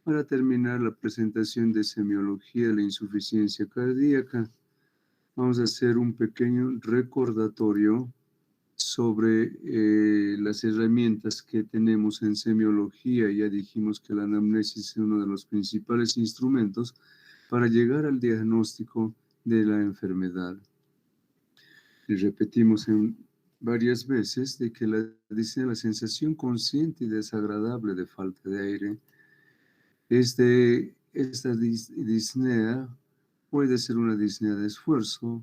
Para terminar la presentación de semiología de la insuficiencia cardíaca, vamos a hacer un pequeño recordatorio sobre las herramientas que tenemos en semiología. Ya dijimos que la anamnesis es uno de los principales instrumentos para llegar al diagnóstico de la enfermedad. Y repetimos varias veces de que la sensación consciente y desagradable de falta de aire esta disnea puede ser una disnea de esfuerzo.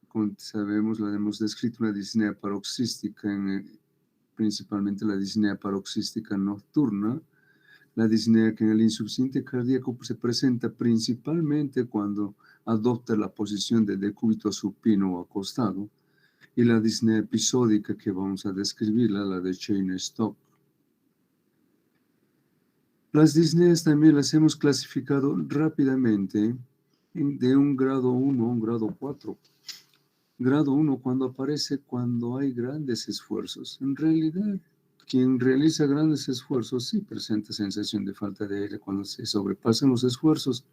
Como sabemos, la hemos descrito una disnea paroxística, principalmente la disnea paroxística nocturna. La disnea que en el insuficiente cardíaco se presenta principalmente cuando adopta la posición de decúbito supino o acostado. Y la disnea episódica que vamos a describirla, la de Cheyne-Stokes. Las disneas también las hemos clasificado rápidamente de un grado 1 a un grado 4. Grado 1 cuando aparece cuando hay grandes esfuerzos. En realidad, quien realiza grandes esfuerzos sí presenta sensación de falta de aire cuando se sobrepasan los esfuerzos.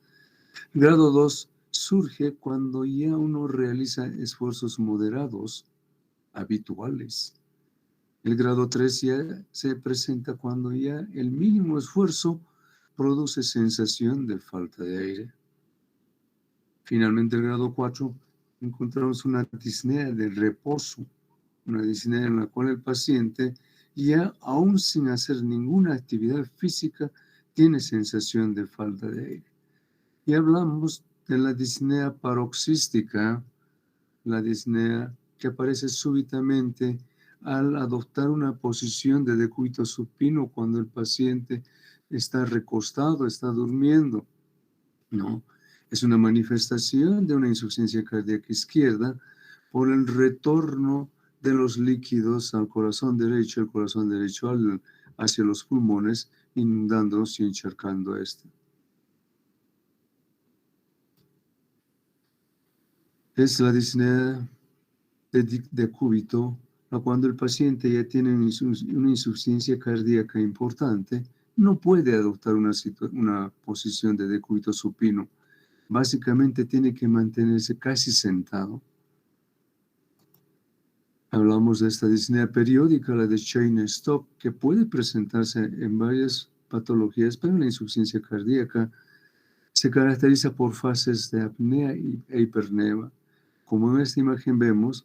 Grado 2 surge cuando ya uno realiza esfuerzos moderados, habituales. El grado 3 ya se presenta cuando ya el mínimo esfuerzo produce sensación de falta de aire. Finalmente, el grado 4, encontramos una disnea de reposo, una disnea en la cual el paciente, ya aún sin hacer ninguna actividad física, tiene sensación de falta de aire. Y hablamos de la disnea paroxística, la disnea que aparece súbitamente al adoptar una posición de decúbito supino cuando el paciente está recostado, está durmiendo, ¿no? Es una manifestación de una insuficiencia cardíaca izquierda por el retorno de los líquidos al corazón derecho, el corazón derecho hacia los pulmones, inundándolos y encharcando este. Es la disnea de decúbito, cuando el paciente ya tiene una insuficiencia cardíaca importante, no puede adoptar una posición de decúbito supino. Básicamente tiene que mantenerse casi sentado. Hablamos de esta disnea periódica, la de Cheyne-Stokes, que puede presentarse en varias patologías, pero en la insuficiencia cardíaca se caracteriza por fases de apnea e hipernea. Como en esta imagen vemos,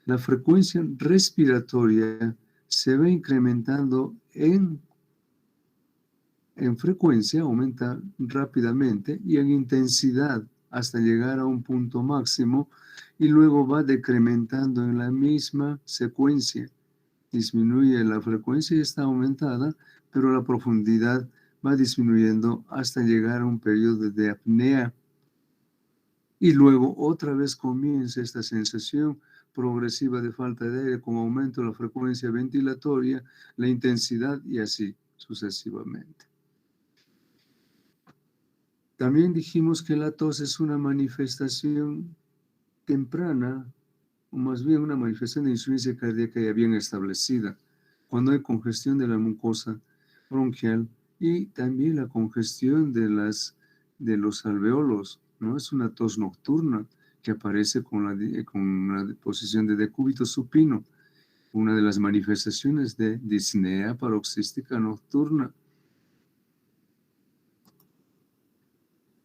la frecuencia respiratoria se va incrementando en frecuencia, aumenta rápidamente, y en intensidad hasta llegar a un punto máximo, y luego va decrementando en la misma secuencia. Disminuye la frecuencia y está aumentada, pero la profundidad va disminuyendo hasta llegar a un periodo de apnea. Y luego otra vez comienza esta sensación progresiva de falta de aire con aumento de la frecuencia ventilatoria, la intensidad y así sucesivamente. También dijimos que la tos es una manifestación temprana, o más bien una manifestación de insuficiencia cardíaca ya bien establecida, cuando hay congestión de la mucosa bronquial y también la congestión de los alveolos, ¿no? Es una tos nocturna que aparece con la posición de decúbito supino, una de las manifestaciones de disnea paroxística nocturna.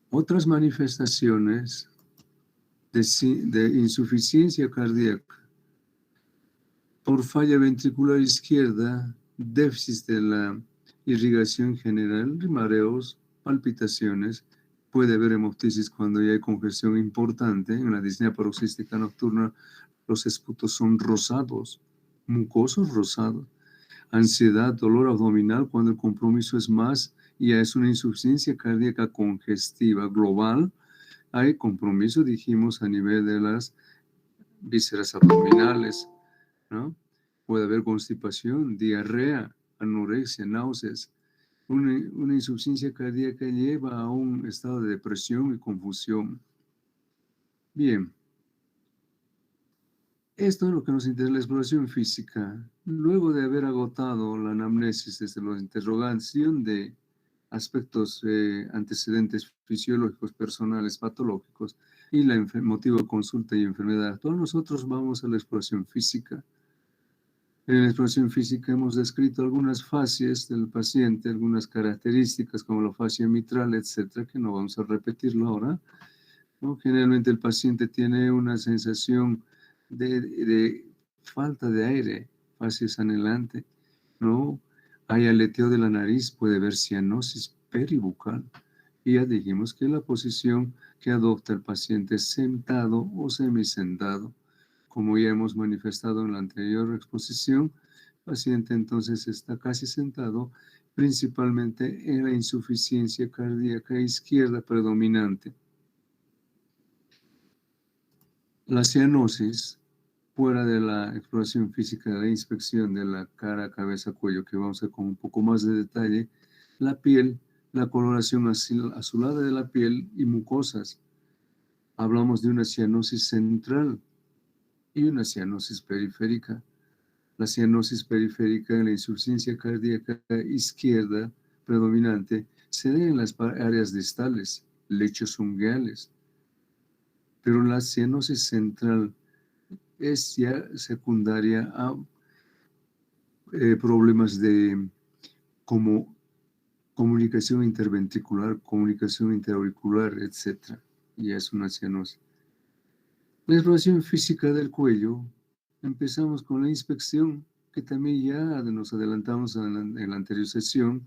Otras manifestaciones de insuficiencia cardíaca por falla ventricular izquierda, déficit de la irrigación general, mareos, palpitaciones, puede haber hemoptisis cuando ya hay congestión importante. En la disnea paroxística nocturna los esputos son rosados, mucosos rosados. Ansiedad, dolor abdominal cuando el compromiso es más y ya es una insuficiencia cardíaca congestiva global. Hay compromiso, dijimos, a nivel de las vísceras abdominales, ¿no? Puede haber constipación, diarrea, anorexia, náuseas. Una insuficiencia cardíaca lleva a un estado de depresión y confusión. Bien. Esto es lo que nos interesa, la exploración física. Luego de haber agotado la anamnesis desde la interrogación de aspectos, antecedentes fisiológicos, personales, patológicos, y motivo de consulta y enfermedad actual, nosotros vamos a la exploración física. En la exploración física hemos descrito algunas fases del paciente, algunas características como la fascia mitral, etcétera, que no vamos a repetirlo ahora, ¿no? Generalmente el paciente tiene una sensación de falta de aire, facies anhelante, ¿no? Hay aleteo de la nariz, puede haber cianosis peribucal. Y ya dijimos que la posición que adopta el paciente es sentado o semisentado. Como ya hemos manifestado en la anterior exposición, el paciente entonces está casi sentado, principalmente en la insuficiencia cardíaca izquierda predominante. La cianosis, fuera de la exploración física de la inspección de la cara, cabeza, cuello, que vamos a ver con un poco más de detalle, la piel, la coloración azulada de la piel y mucosas. Hablamos de una cianosis central y una cianosis periférica. La cianosis periférica en la insuficiencia cardíaca izquierda predominante se da en las áreas distales, lechos ungueales, pero la cianosis central es ya secundaria a problemas de como comunicación interventricular, comunicación interauricular, etc. Y es una cianosis. La exploración física del cuello, empezamos con la inspección, que también ya nos adelantamos en la anterior sesión.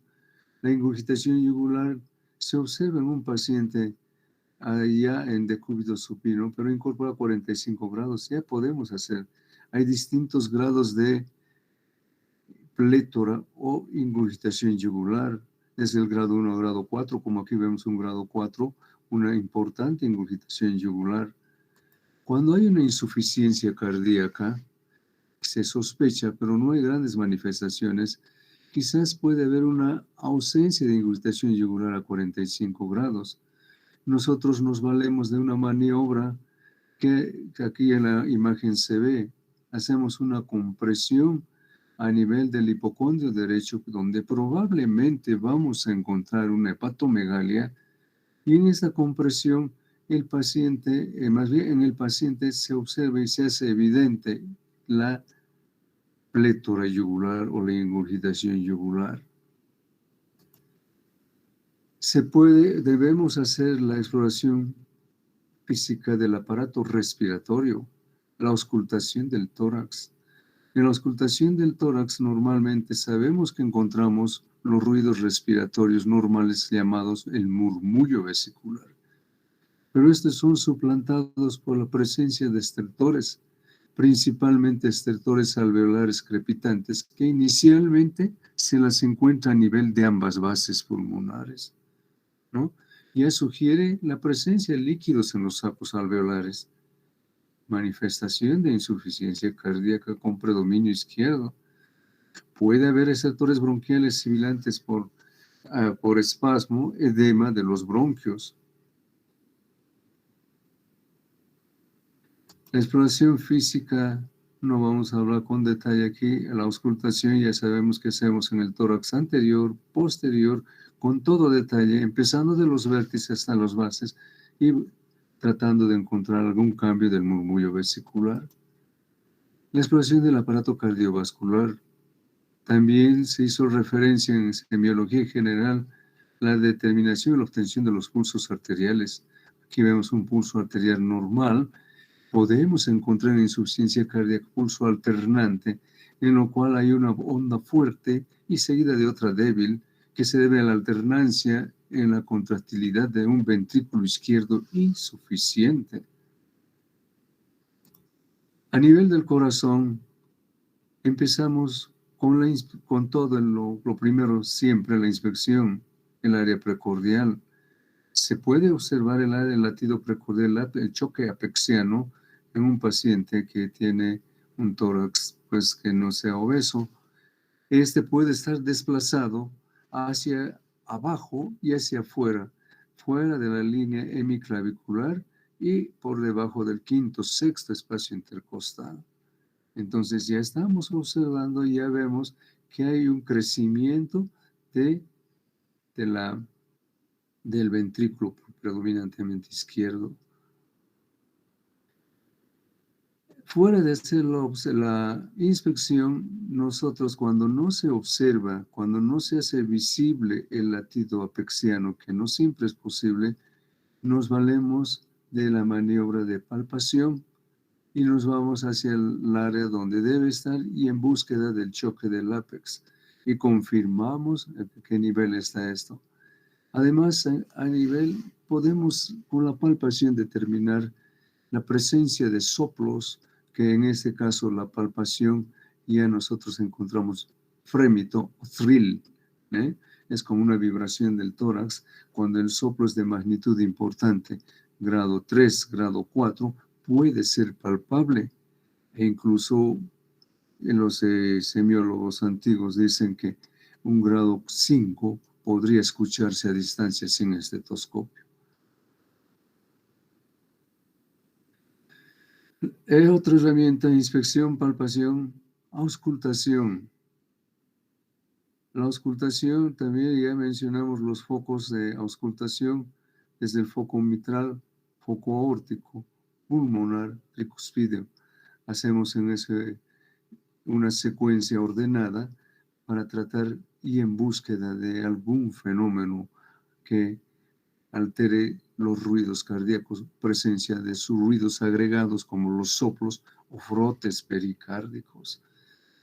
La ingurgitación yugular se observa en un paciente ya en decúbito supino, pero incorpora 45 grados, ya podemos hacer. Hay distintos grados de plétora o ingurgitación yugular, desde el grado 1 al grado 4, como aquí vemos un grado 4, una importante ingurgitación yugular. Cuando hay una insuficiencia cardíaca, se sospecha, pero no hay grandes manifestaciones, quizás puede haber una ausencia de ingurgitación yugular a 45 grados. Nosotros nos valemos de una maniobra que aquí en la imagen se ve. Hacemos una compresión a nivel del hipocondrio derecho, donde probablemente vamos a encontrar una hepatomegalia, y en esa compresión el paciente, más bien en el paciente se observa y se hace evidente la plétora yugular o la ingurgitación yugular. Debemos hacer la exploración física del aparato respiratorio, la auscultación del tórax. En la auscultación del tórax normalmente sabemos que encontramos los ruidos respiratorios normales llamados el murmullo vesicular, pero estos son suplantados por la presencia de estertores, principalmente estertores alveolares crepitantes, que inicialmente se las encuentra a nivel de ambas bases pulmonares, ¿no? Ya sugiere la presencia de líquidos en los sacos alveolares. Manifestación de insuficiencia cardíaca con predominio izquierdo. Puede haber estertores bronquiales sibilantes por espasmo, edema de los bronquios. La exploración física no vamos a hablar con detalle aquí. La auscultación ya sabemos que hacemos en el tórax anterior, posterior, con todo detalle, empezando de los vértices hasta las bases y tratando de encontrar algún cambio del murmullo vesicular. La exploración del aparato cardiovascular. También se hizo referencia en semiología general la determinación y la obtención de los pulsos arteriales. Aquí vemos un pulso arterial normal. Podemos encontrar en insuficiencia cardíaca pulso alternante, en lo cual hay una onda fuerte y seguida de otra débil, que se debe a la alternancia en la contractilidad de un ventrículo izquierdo insuficiente. A nivel del corazón, empezamos con todo lo primero, siempre la inspección, el área precordial. Se puede observar el área del latido precordial, el choque apexiano, en un paciente que tiene un tórax pues que no sea obeso. Este puede estar desplazado hacia abajo y hacia afuera, fuera de la línea hemiclavicular y por debajo del quinto, sexto espacio intercostal. Entonces ya estamos observando, ya vemos que hay un crecimiento de del ventrículo predominantemente izquierdo. Fuera de hacer la inspección, nosotros cuando no se observa, cuando no se hace visible el latido apexiano, que no siempre es posible, nos valemos de la maniobra de palpación y nos vamos hacia el área donde debe estar y en búsqueda del choque del ápex. Y confirmamos a qué nivel está esto. Además, a nivel, podemos con la palpación determinar la presencia de soplos, que en este caso la palpación ya nosotros encontramos frémito o thrill, ¿eh? Es como una vibración del tórax cuando el soplo es de magnitud importante, grado 3, grado 4, puede ser palpable e incluso los semiólogos antiguos dicen que un grado 5 podría escucharse a distancia sin estetoscopio. Es otra herramienta: inspección, palpación, auscultación. La auscultación, también ya mencionamos los focos de auscultación, desde el foco mitral, foco aórtico, pulmonar, tricuspideo. Hacemos en una secuencia ordenada para tratar y en búsqueda de algún fenómeno que altere los ruidos cardíacos, presencia de sus ruidos agregados como los soplos o frotes pericárdicos.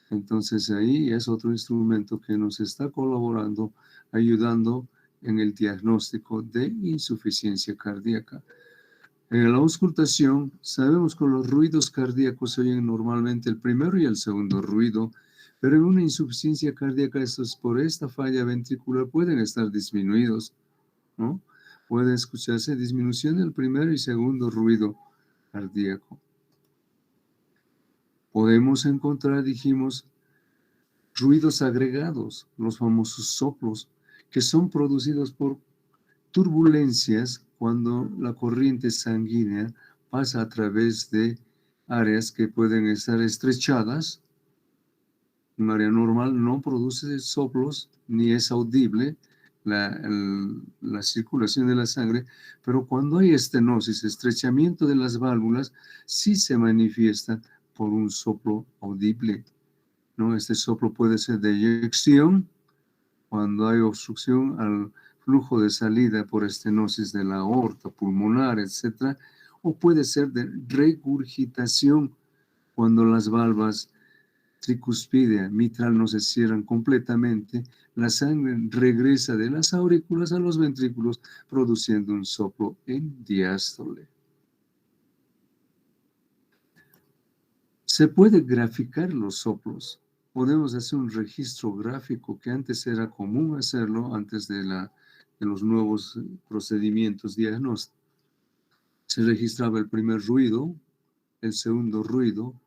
Entonces ahí es otro instrumento que nos está colaborando, ayudando en el diagnóstico de insuficiencia cardíaca. En la auscultación sabemos que los ruidos cardíacos se oyen normalmente el primero y el segundo ruido, pero en una insuficiencia cardíaca estos por esta falla ventricular pueden estar disminuidos, ¿no? Puede escucharse disminución del primer y segundo ruido cardíaco. Podemos encontrar, dijimos, ruidos agregados, los famosos soplos, que son producidos por turbulencias cuando la corriente sanguínea pasa a través de áreas que pueden estar estrechadas. Un área normal no produce soplos ni es audible la circulación de la sangre, pero cuando hay estenosis, estrechamiento de las válvulas, sí se manifiesta por un soplo audible, ¿no? Este soplo puede ser de eyección, cuando hay obstrucción al flujo de salida por estenosis de la aorta, pulmonar, etc. O puede ser de regurgitación, cuando las valvas tricuspidea, mitral no se cierran completamente, la sangre regresa de las aurículas a los ventrículos, produciendo un soplo en diástole. Se puede graficar los soplos. Podemos hacer un registro gráfico, que antes era común hacerlo, antes de los nuevos procedimientos diagnósticos. Se registraba el primer ruido, el segundo ruido,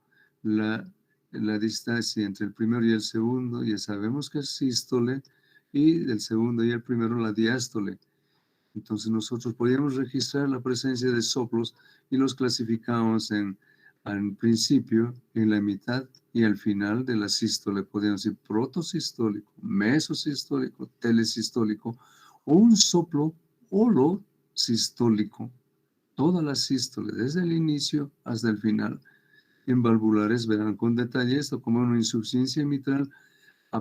la distancia entre el primero y el segundo, ya sabemos que es sístole, y del segundo y el primero la diástole. Entonces nosotros podíamos registrar la presencia de soplos y los clasificamos al principio, en la mitad y al final de la sístole. Podemos decir protosistólico, mesosistólico, telesistólico o un soplo holosistólico. Toda la sístole, desde el inicio hasta el final. En valvulares verán con detalle esto, como una insuficiencia mitral,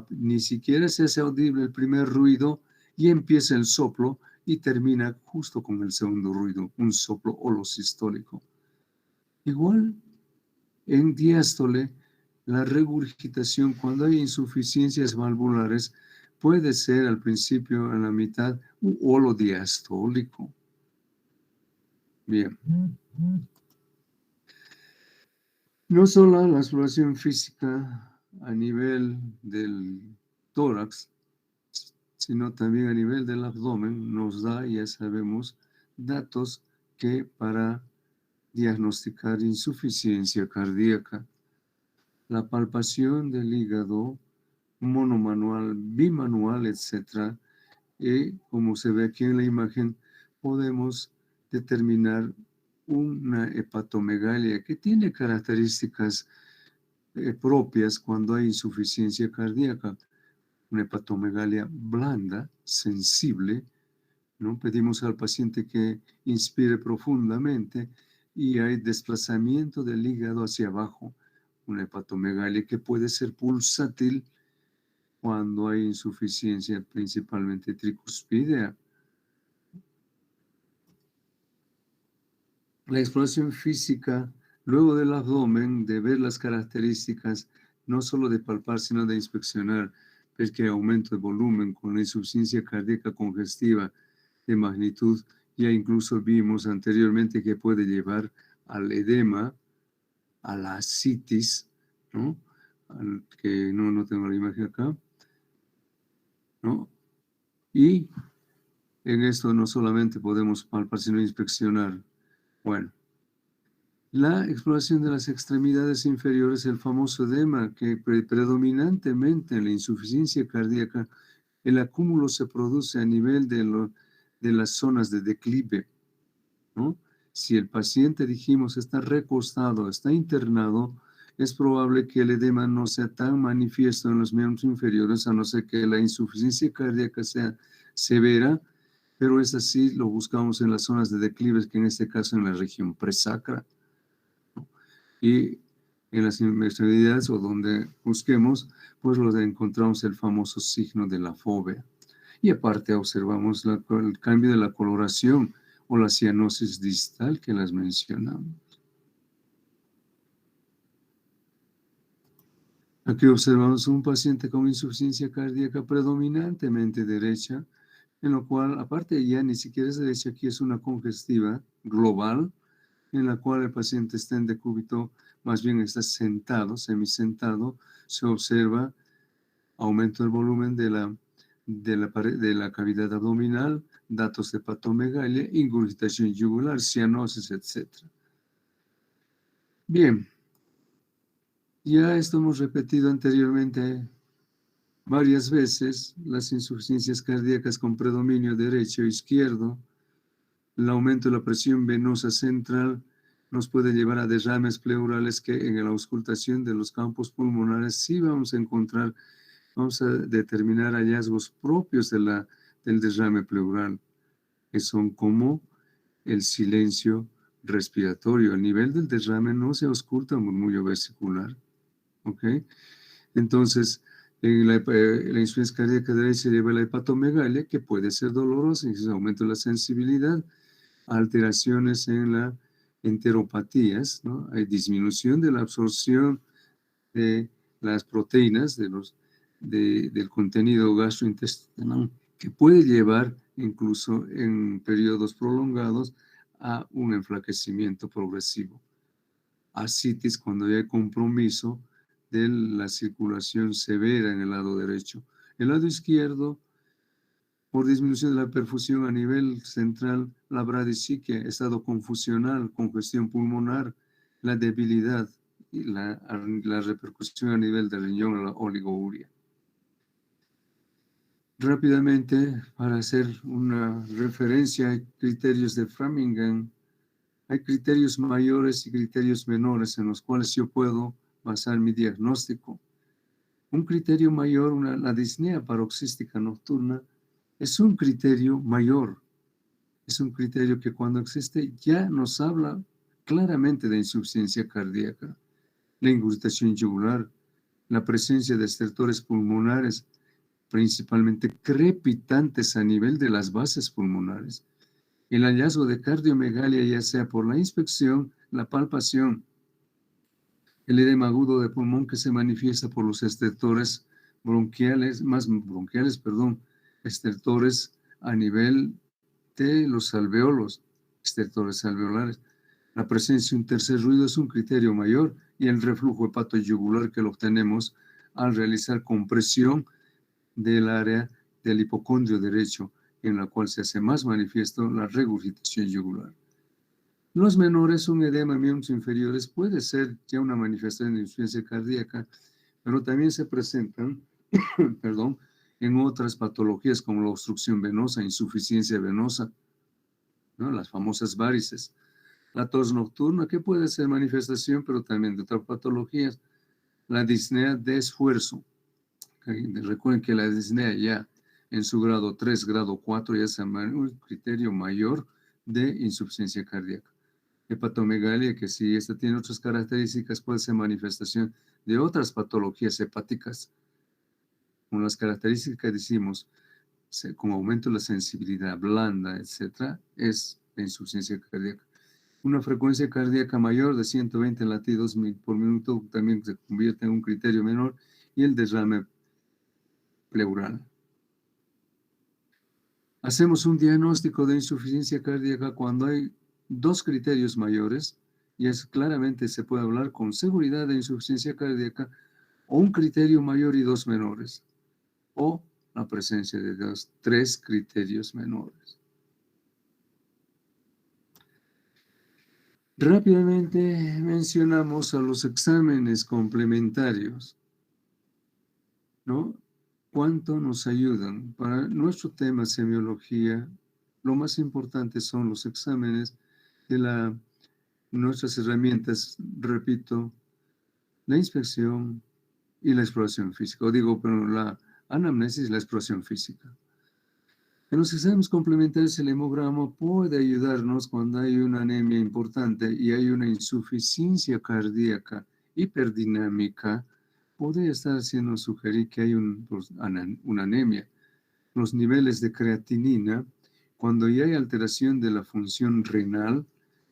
ni siquiera se hace audible el primer ruido y empieza el soplo y termina justo con el segundo ruido, un soplo holosistólico. Igual en diástole, la regurgitación, cuando hay insuficiencias valvulares, puede ser al principio, en la mitad, un holodiastólico. Bien. No solo la exploración física a nivel del tórax, sino también a nivel del abdomen nos da, ya sabemos, datos que para diagnosticar insuficiencia cardíaca. La palpación del hígado, monomanual, bimanual, etc. Y como se ve aquí en la imagen, podemos determinar una hepatomegalia que tiene características propias cuando hay insuficiencia cardíaca. una hepatomegalia blanda, sensible, ¿no? Pedimos al paciente que inspire profundamente y hay desplazamiento del hígado hacia abajo, una hepatomegalia que puede ser pulsátil cuando hay insuficiencia principalmente tricuspidea. La exploración física, luego del abdomen, de ver las características, no solo de palpar, sino de inspeccionar, ver que hay aumento de volumen con la insuficiencia cardíaca congestiva de magnitud, ya incluso vimos anteriormente que puede llevar al edema, a la ascitis, ¿no? Que no tengo la imagen acá, ¿no? Y en esto no solamente podemos palpar, sino inspeccionar. Bueno, la exploración de las extremidades inferiores, el famoso edema, que predominantemente en la insuficiencia cardíaca, el acúmulo se produce a nivel de las zonas de declive, ¿no? Si el paciente, dijimos, está recostado, está internado, es probable que el edema no sea tan manifiesto en los miembros inferiores, a no ser que la insuficiencia cardíaca sea severa, pero es así, lo buscamos en las zonas de declive, que en este caso en la región presacra. Y en las extremidades o donde busquemos, pues lo encontramos el famoso signo de la fobia. Y aparte observamos el cambio de la coloración o la cianosis distal que las mencionamos. Aquí observamos un paciente con insuficiencia cardíaca predominantemente derecha, en lo cual, aparte ya ni siquiera es derecha, aquí es una congestiva global, en la cual el paciente está en decúbito, más bien está sentado, semisentado, se observa aumento del volumen de la cavidad abdominal, datos de hepatomegalia, ingurgitación yugular, cianosis, etc. Bien, ya esto hemos repetido anteriormente varias veces, las insuficiencias cardíacas con predominio derecho e izquierdo, el aumento de la presión venosa central nos puede llevar a derrames pleurales que en la auscultación de los campos pulmonares sí vamos a encontrar, vamos a determinar hallazgos propios del derrame pleural, que son como el silencio respiratorio. A nivel del derrame no se ausculta murmullo vesicular, ¿ok? Entonces, en la insuficiencia cardíaca derecha lleva la hepatomegalia, que puede ser dolorosa, y aumento de la sensibilidad, alteraciones en las enteropatías, ¿no? Hay disminución de la absorción de las proteínas, del contenido gastrointestinal, que puede llevar incluso en periodos prolongados a un enflaquecimiento progresivo. Ascitis, cuando ya hay compromiso de la circulación severa en el lado derecho. El lado izquierdo, por disminución de la perfusión a nivel central, la bradisiquia, estado confusional, congestión pulmonar, la debilidad y la repercusión a nivel del riñón, la oligouria. Rápidamente, para hacer una referencia, hay criterios de Framingham, hay criterios mayores y criterios menores en los cuales yo puedo basar mi diagnóstico. Un criterio mayor, la disnea paroxística nocturna, es un criterio mayor. Es un criterio que cuando existe ya nos habla claramente de insuficiencia cardíaca. La ingurgitación yugular, la presencia de estertores pulmonares, principalmente crepitantes a nivel de las bases pulmonares. El hallazgo de cardiomegalia, ya sea por la inspección, la palpación, el edema agudo de pulmón que se manifiesta por los estertores estertores a nivel de los alveolos, estertores alveolares. La presencia de un tercer ruido es un criterio mayor y el reflujo hepatoyugular que lo obtenemos al realizar compresión del área del hipocondrio derecho, en la cual se hace más manifiesto la regurgitación yugular. Los menores, un edema en miembros inferiores puede ser ya una manifestación de insuficiencia cardíaca, pero también se presentan, en otras patologías como la obstrucción venosa, insuficiencia venosa, ¿no? Las famosas varices. La tos nocturna, que puede ser manifestación, pero también de otras patologías. La disnea de esfuerzo, cardíaca. Y recuerden que la disnea ya en su grado 3, grado 4, ya es un criterio mayor de insuficiencia cardíaca. Hepatomegalia, que si esta tiene otras características, puede ser manifestación de otras patologías hepáticas. Con las características que decimos, con aumento de la sensibilidad blanda, etc., es la insuficiencia cardíaca. Una frecuencia cardíaca mayor de 120 latidos por minuto también se convierte en un criterio menor, y el derrame pleural. Hacemos un diagnóstico de insuficiencia cardíaca cuando hay dos criterios mayores, y es claramente se puede hablar con seguridad de insuficiencia cardíaca, o un criterio mayor y dos menores, o la presencia de tres criterios menores. Rápidamente mencionamos a los exámenes complementarios, ¿no? ¿Cuánto nos ayudan? Para nuestro tema semiología, lo más importante son los exámenes de nuestras herramientas, repito, la inspección y la exploración física. Pero la anamnesis y la exploración física. En los exámenes complementarios, el hemograma puede ayudarnos cuando hay una anemia importante y hay una insuficiencia cardíaca hiperdinámica. Podría estar haciendo sugerir que hay una anemia. Los niveles de creatinina, cuando ya hay alteración de la función renal,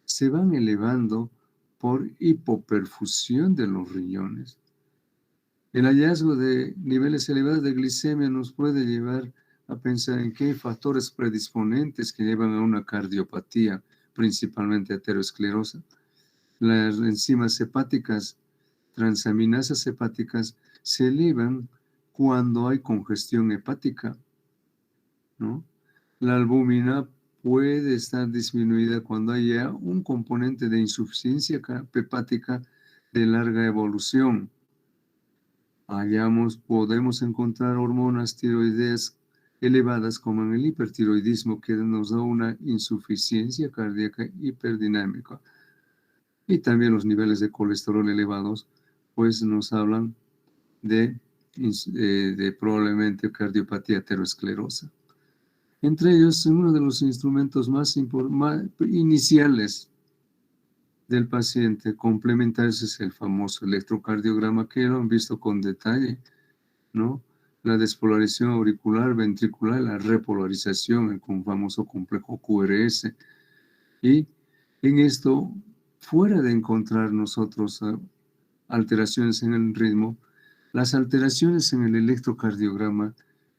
se van elevando por hipoperfusión de los riñones. El hallazgo de niveles elevados de glicemia nos puede llevar a pensar en que hay factores predisponentes que llevan a una cardiopatía, principalmente aterosclerosa. Las enzimas hepáticas, transaminasas hepáticas, se elevan cuando hay congestión hepática, ¿no? La albúmina puede estar disminuida cuando haya un componente de insuficiencia hepática de larga evolución. Podemos encontrar hormonas tiroideas elevadas como en el hipertiroidismo, que nos da una insuficiencia cardíaca hiperdinámica. Y también los niveles de colesterol elevados, pues nos hablan de probablemente cardiopatía aterosclerosa. Entre ellos, uno de los instrumentos más iniciales del paciente complementarios es el famoso electrocardiograma, que lo han visto con detalle, ¿no? La despolarización auricular, ventricular, la repolarización con un famoso complejo QRS. Y en esto, fuera de encontrar nosotros alteraciones en el ritmo, las alteraciones en el electrocardiograma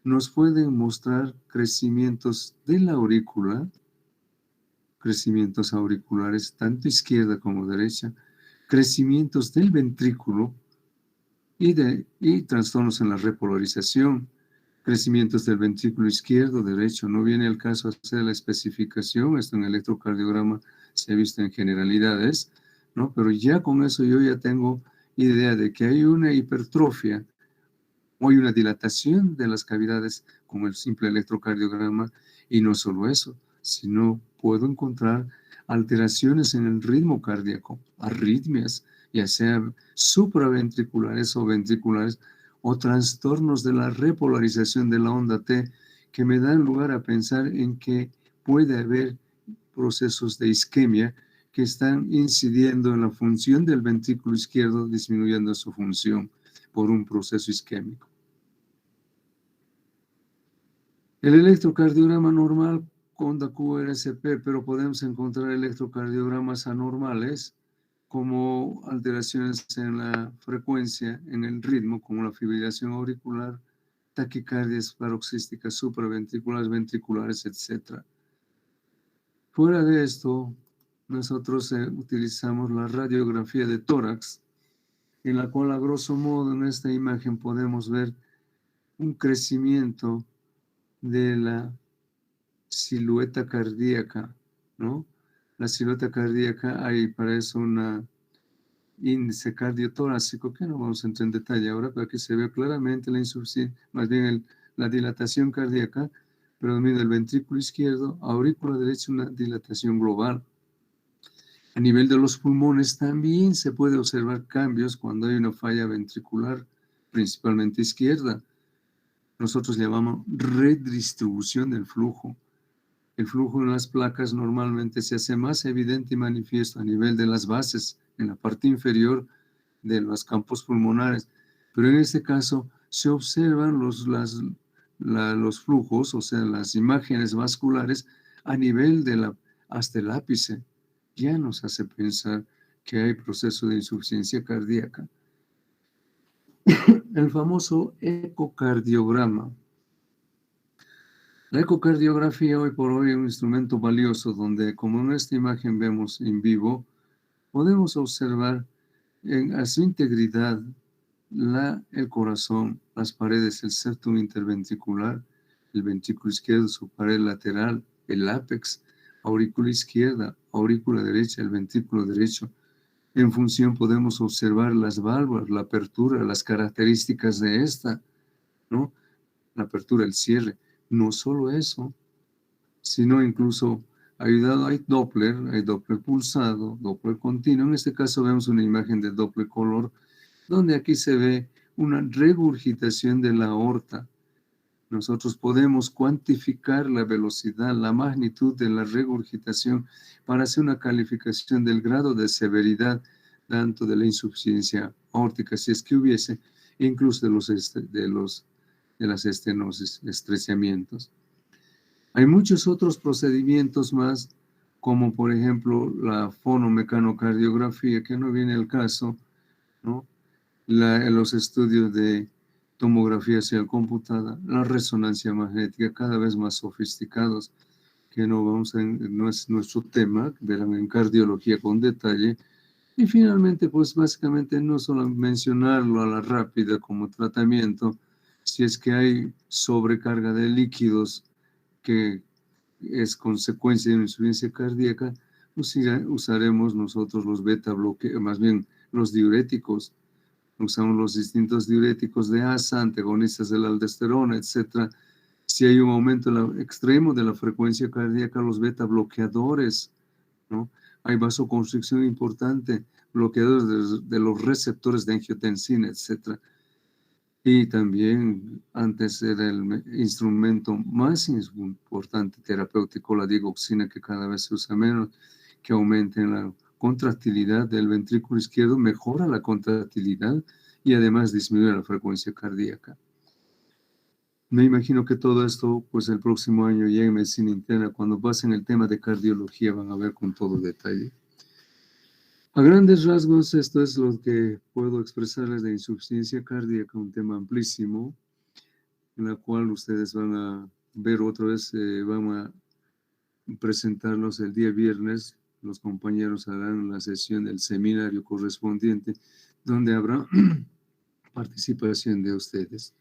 nos pueden mostrar crecimientos de la aurícula, crecimientos auriculares, tanto izquierda como derecha, crecimientos del ventrículo y trastornos en la repolarización, crecimientos del ventrículo izquierdo, derecho. No viene al caso hacer la especificación, esto en el electrocardiograma se ha visto en generalidades, ¿no? Pero ya con eso yo ya tengo idea de que hay una hipertrofia o hay una dilatación de las cavidades con el simple electrocardiograma, y no solo eso, sino puedo encontrar alteraciones en el ritmo cardíaco, arritmias, ya sean supraventriculares o ventriculares, o trastornos de la repolarización de la onda T, que me dan lugar a pensar en que puede haber procesos de isquemia que están incidiendo en la función del ventrículo izquierdo, disminuyendo su función por un proceso isquémico. El electrocardiograma normal con QRSP, pero podemos encontrar electrocardiogramas anormales como alteraciones en la frecuencia, en el ritmo, como la fibrilación auricular, taquicardias paroxísticas supraventriculares, ventriculares, etc. Fuera de esto, nosotros utilizamos la radiografía de tórax, en la cual a grosso modo en esta imagen podemos ver un crecimiento de la silueta cardíaca, ¿no? La silueta cardíaca, hay para eso un índice cardiotorácico, que no vamos a entrar en detalle ahora, pero aquí se ve claramente la insuficiencia, más bien la dilatación cardíaca, predomina el ventrículo izquierdo, aurícula derecha, una dilatación global. A nivel de los pulmones también se puede observar cambios cuando hay una falla ventricular, principalmente izquierda, nosotros llamamos redistribución del flujo. El flujo en las placas normalmente se hace más evidente y manifiesto a nivel de las bases, en la parte inferior de los campos pulmonares. Pero en este caso se observan los flujos, o sea, las imágenes vasculares a nivel hasta el ápice. Ya nos hace pensar que hay proceso de insuficiencia cardíaca. El famoso ecocardiograma. La ecocardiografía hoy por hoy es un instrumento valioso donde, como en esta imagen vemos en vivo, podemos observar a su integridad el corazón, las paredes, el septum interventricular, el ventrículo izquierdo, su pared lateral, el ápex, aurícula izquierda, aurícula derecha, el ventrículo derecho. En función podemos observar las válvulas, la apertura, las características de esta, ¿no? La apertura, el cierre. No solo eso, sino incluso hay Doppler pulsado, Doppler continuo. En este caso vemos una imagen de Doppler color, donde aquí se ve una regurgitación de la aorta. Nosotros podemos cuantificar la velocidad, la magnitud de la regurgitación para hacer una calificación del grado de severidad tanto de la insuficiencia aórtica, si es que hubiese, incluso de las estenosis, estrechamientos. Hay muchos otros procedimientos más, como por ejemplo la fonomecanocardiografía, que no viene al caso, ¿no? Los estudios de tomografía serial computada, la resonancia magnética, cada vez más sofisticados, que no es nuestro tema, verán en cardiología con detalle. Y finalmente, pues básicamente no solo mencionarlo a la rápida como tratamiento, si es que hay sobrecarga de líquidos que es consecuencia de una insuficiencia cardíaca, usaremos nosotros los beta bloqueadores, más bien los diuréticos. Usamos los distintos diuréticos de ASA, antagonistas de la aldosterona, etc. Si hay un aumento extremo de la frecuencia cardíaca, los beta bloqueadores, ¿no? Hay vasoconstricción importante, bloqueadores de los receptores de angiotensina, etc. Y también antes era el instrumento más importante terapéutico, la digoxina, que cada vez se usa menos, que aumenta la contractilidad del ventrículo izquierdo, mejora la contractilidad y además disminuye la frecuencia cardíaca. Me imagino que todo esto, pues el próximo año ya en medicina interna, cuando pasen el tema de cardiología, van a ver con todo detalle. A grandes rasgos, esto es lo que puedo expresarles de insuficiencia cardíaca, un tema amplísimo, en la cual ustedes van a ver otra vez, van a presentarlos el día viernes. Los compañeros harán la sesión del seminario correspondiente, donde habrá participación de ustedes.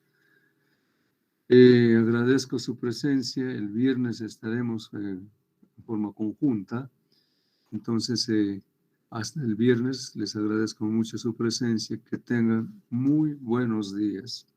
Agradezco su presencia. El viernes estaremos en forma conjunta. Entonces, hasta el viernes les agradezco mucho su presencia. Que tengan muy buenos días.